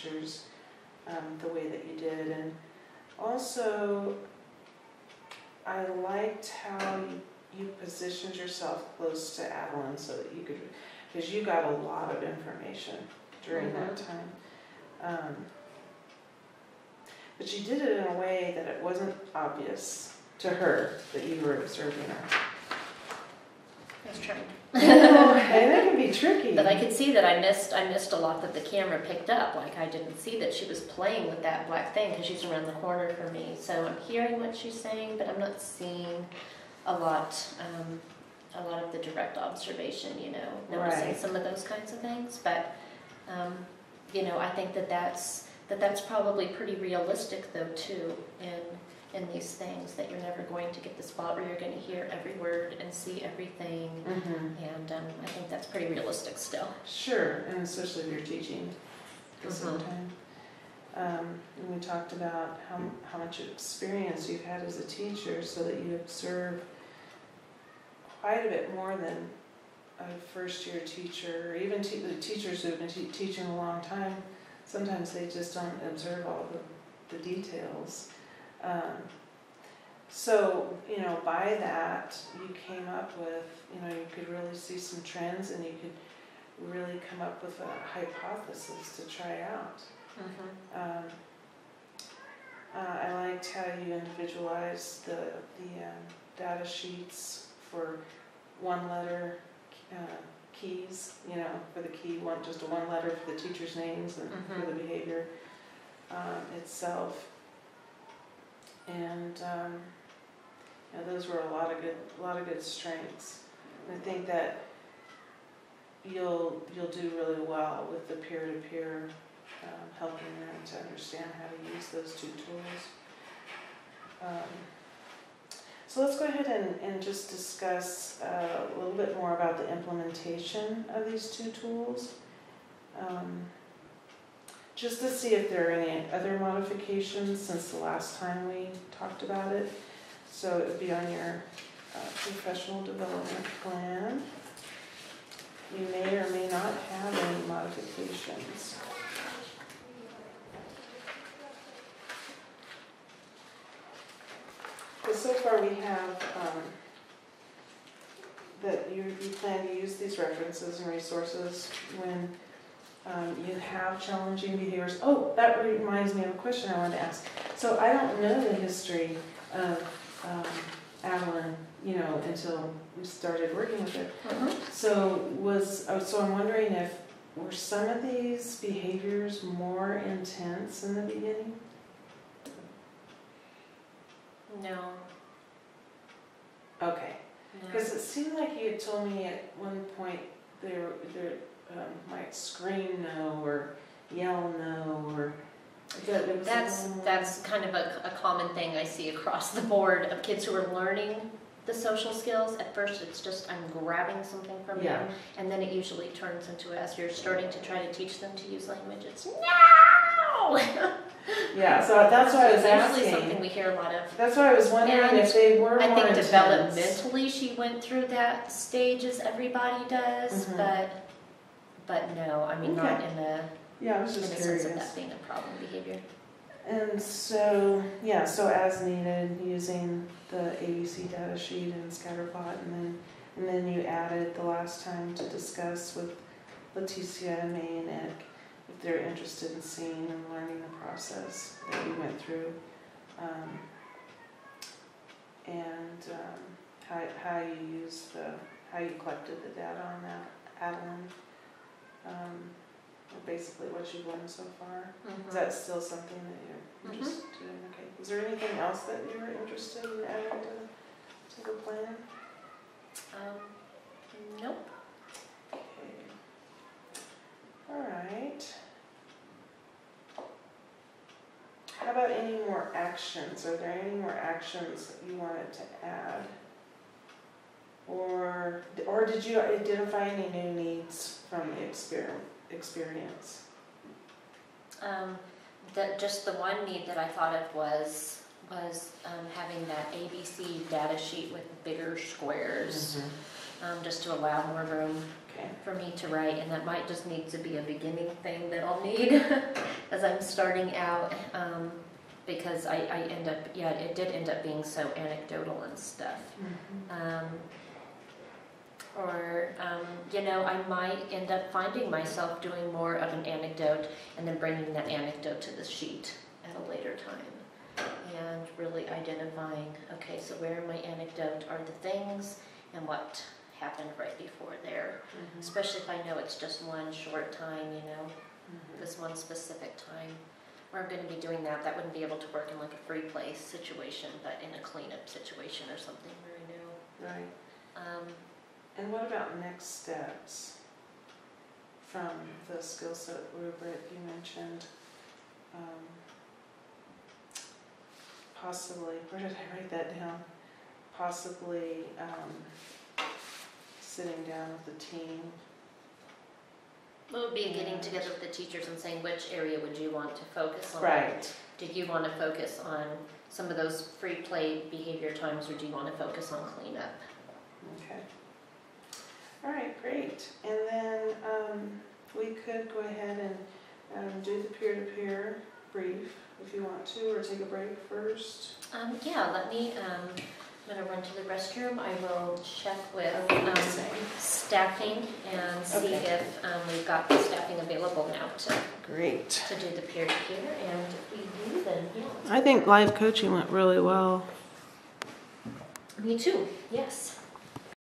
lectures the way that you did. And also, I liked how you positioned yourself close to Adeline so that you could, because you got a lot of information during that time. But you did it in a way that it wasn't obvious to her that you were observing her. I was trying. And that can be tricky. But I could see that I missed a lot that the camera picked up. Like I didn't see that she was playing with that black thing because she's around the corner from me. So I'm hearing what she's saying, but I'm not seeing a lot of the direct observation, noticing some of those kinds of things. But, I think that's probably pretty realistic though too in these things, that you're never going to get the spot where you're going to hear every word and see everything. And I think that's pretty realistic still. Sure, and especially if you're teaching at the same time. And we talked about how much experience you've had as a teacher, so that you observe quite a bit more than a first-year teacher, or even the teachers who've been teaching a long time. Sometimes they just don't observe all the details. So, by that, you came up with, you could really see some trends, and you could really come up with a hypothesis to try out. I liked how you individualized the data sheets for one-letter keys, for the key, just a one letter for the teacher's names and for the behavior itself. And those were a lot of good strengths. And I think that you'll do really well with the peer-to-peer, helping them to understand how to use those two tools. So let's go ahead and just discuss a little bit more about the implementation of these two tools. Just to see if there are any other modifications since the last time we talked about it. So it would be on your professional development plan. You may or may not have any modifications. But so far we have that you plan to use these references and resources when you have challenging behaviors. Oh, that reminds me of a question I wanted to ask. So I don't know the history of Adeline, until we started working with her. So I'm wondering were some of these behaviors more intense in the beginning? No. Okay. Because it seemed like you had told me at one point they might scream no or yell no, or that's kind of a common thing I see across the board of kids who are learning the social skills. At first it's just I'm grabbing something from you, and then it usually turns into, as you're starting to try to teach them to use language, it's no. Yeah, so that's why I was asking. Usually something we hear a lot of. That's why I was wondering if they were more intense. intense. Developmentally she went through that stage as everybody does, but no, I mean not in a I was just curious. sense of that being a problem behavior. And so as needed, using the ABC data sheet and scatterplot, and then you added the last time to discuss with Leticia and May and Nick if they're interested in seeing and learning the process that we went through, and how you collected the data on that, Adeline. Basically what you've learned so far. Is that still something that you're interested in? Okay. Is there anything else that you're interested in adding to the plan? Nope. Okay. All right. How about any more actions? Are there any more actions that you wanted to add? Or did you identify any new needs from the experience? Just the one need that I thought of was having that ABC data sheet with bigger squares, just to allow more room for me to write, and that might just need to be a beginning thing that I'll need, because as I'm starting out, because I end up, yeah, it did end up being so anecdotal and stuff. You know, I might end up finding myself doing more of an anecdote and then bringing that anecdote to the sheet at a later time. And really identifying, okay, so where in my anecdote are the things and what happened right before there. Especially if I know it's just one short time, you know, this one specific time. Where I'm going to be doing that, that wouldn't be able to work in like a free play situation, but in a cleanup situation or something very new. Right. And what about next steps from the skill set rubric you mentioned? Possibly, where did I write that down? Possibly sitting down with the team. It would be getting together with the teachers and saying, which area would you want to focus on? Right. Do you want to focus on some of those free play behavior times, or do you want to focus on cleanup? Okay. All right, great. And then we could go ahead and do the peer-to-peer brief if you want to, or take a break first. Yeah, let me, I'm going to run to the restroom. I will check with staffing and see if we've got the staffing available now to do the peer-to-peer. And if we do, then yeah. I think live coaching went really well. Me too, yes.